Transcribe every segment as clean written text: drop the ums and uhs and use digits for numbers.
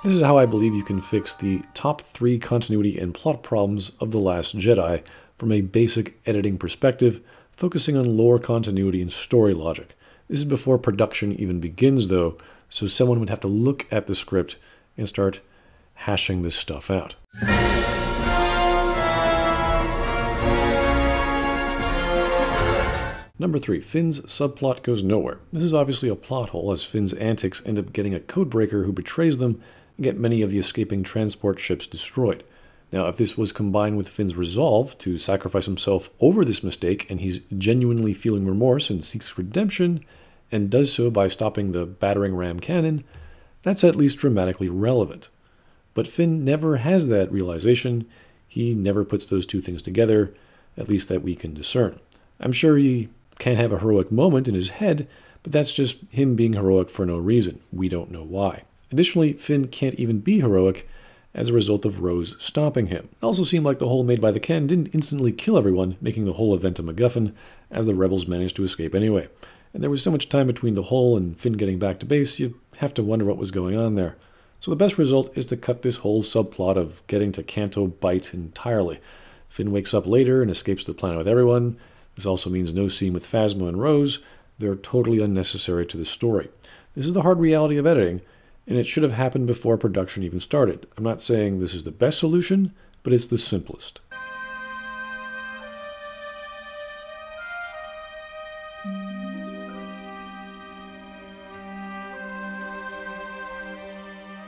This is how I believe you can fix the top 3 continuity and plot problems of The Last Jedi from a basic editing perspective, focusing on lore continuity and story logic. This is before production even begins though, so someone would have to look at the script and start hashing this stuff out. Number 3, Finn's subplot goes nowhere. This is obviously a plot hole, as Finn's antics end up getting a codebreaker who betrays them and get many of the escaping transport ships destroyed. Now, if this was combined with Finn's resolve to sacrifice himself over this mistake, and he's genuinely feeling remorse and seeks redemption, and does so by stopping the battering ram cannon, that's at least dramatically relevant. But Finn never has that realization. He never puts those two things together, at least that we can discern. I'm sure he can have a heroic moment in his head, but that's just him being heroic for no reason. We don't know why. Additionally, Finn can't even be heroic as a result of Rose stopping him. It also seemed like the hole made by the Ken didn't instantly kill everyone, making the whole event a MacGuffin, as the rebels managed to escape anyway. And there was so much time between the hole and Finn getting back to base, you have to wonder what was going on there. So the best result is to cut this whole subplot of getting to Canto Bight entirely. Finn wakes up later and escapes the planet with everyone. This also means no scene with Phasma and Rose. They're totally unnecessary to the story. This is the hard reality of editing, and it should have happened before production even started. I'm not saying this is the best solution, but it's the simplest.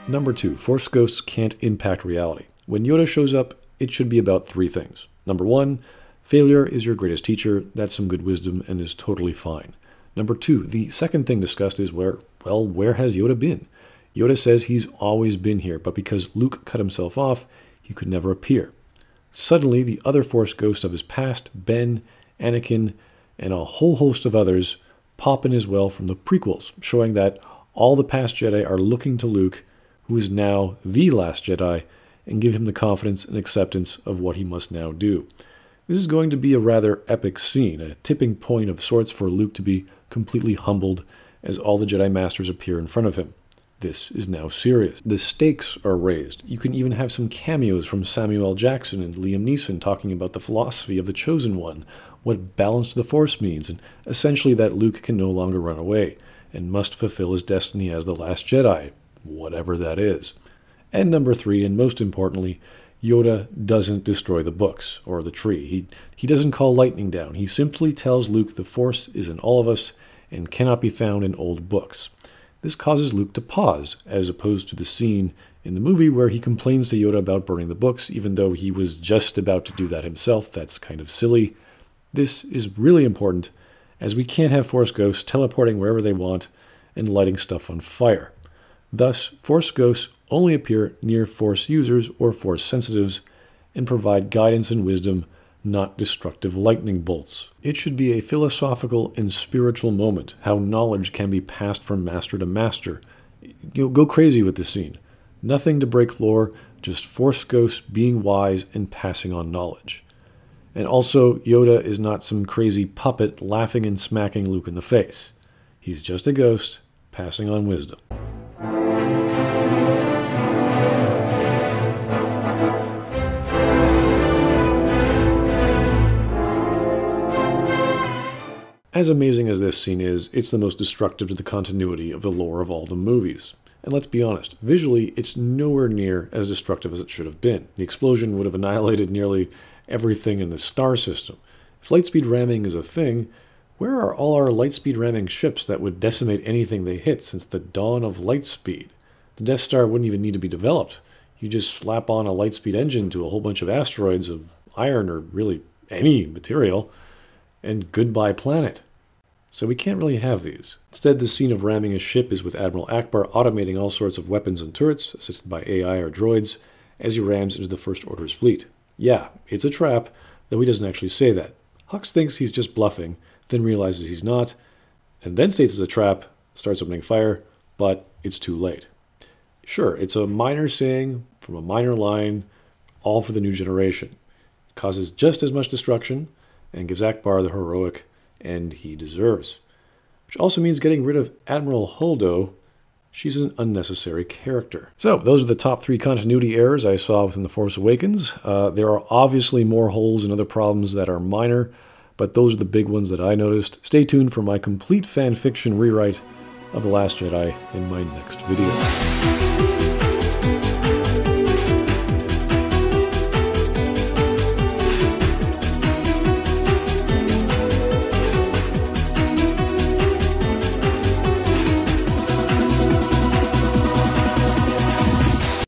Number 2, Force Ghosts can't impact reality. When Yoda shows up, it should be about 3 things. Number 1, failure is your greatest teacher. That's some good wisdom and is totally fine. Number 2, the second thing discussed is where has Yoda been? Yoda says he's always been here, but because Luke cut himself off, he could never appear. Suddenly, the other Force ghosts of his past, Ben, Anakin, and a whole host of others, pop in as well from the prequels, showing that all the past Jedi are looking to Luke, who is now the Last Jedi, and give him the confidence and acceptance of what he must now do. This is going to be a rather epic scene, a tipping point of sorts for Luke to be completely humbled as all the Jedi Masters appear in front of him. This is now serious. The stakes are raised. You can even have some cameos from Samuel L. Jackson and Liam Neeson talking about the philosophy of the Chosen One, what balance to the Force means, and essentially that Luke can no longer run away and must fulfill his destiny as the Last Jedi, whatever that is. And number 3, and most importantly, Yoda doesn't destroy the books or the tree. He doesn't call lightning down. He simply tells Luke the Force is in all of us and cannot be found in old books. This causes Luke to pause, as opposed to the scene in the movie where he complains to Yoda about burning the books, even though he was just about to do that himself. That's kind of silly. This is really important, as we can't have Force ghosts teleporting wherever they want and lighting stuff on fire. Thus, Force ghosts only appear near Force users or Force sensitives and provide guidance and wisdom, not destructive lightning bolts. It should be a philosophical and spiritual moment, how knowledge can be passed from master to master. You'll go crazy with this scene. Nothing to break lore, just Force ghosts being wise and passing on knowledge. And also, Yoda is not some crazy puppet laughing and smacking Luke in the face. He's just a ghost passing on wisdom. As amazing as this scene is, it's the most destructive to the continuity of the lore of all the movies. And let's be honest, visually, it's nowhere near as destructive as it should have been. The explosion would have annihilated nearly everything in the star system. If lightspeed ramming is a thing, where are all our lightspeed ramming ships that would decimate anything they hit since the dawn of lightspeed? The Death Star wouldn't even need to be developed. You just slap on a lightspeed engine to a whole bunch of asteroids of iron or really any material, and goodbye planet. So we can't really have these. Instead, the scene of ramming a ship is with Admiral Akbar automating all sorts of weapons and turrets, assisted by AI or droids, as he rams into the First Order's fleet. Yeah, it's a trap, though he doesn't actually say that. Hux thinks he's just bluffing, then realizes he's not, and then states it's a trap, starts opening fire, but it's too late. Sure, it's a minor saying from a minor line, all for the new generation. It causes just as much destruction, and gives Akbar the heroic end he deserves. Which also means getting rid of Admiral Holdo She's an unnecessary character. So, those are the top 3 continuity errors I saw within The Force Awakens. There are obviously more holes and other problems that are minor, but those are the big ones that I noticed. Stay tuned for my complete fan fiction rewrite of The Last Jedi in my next video.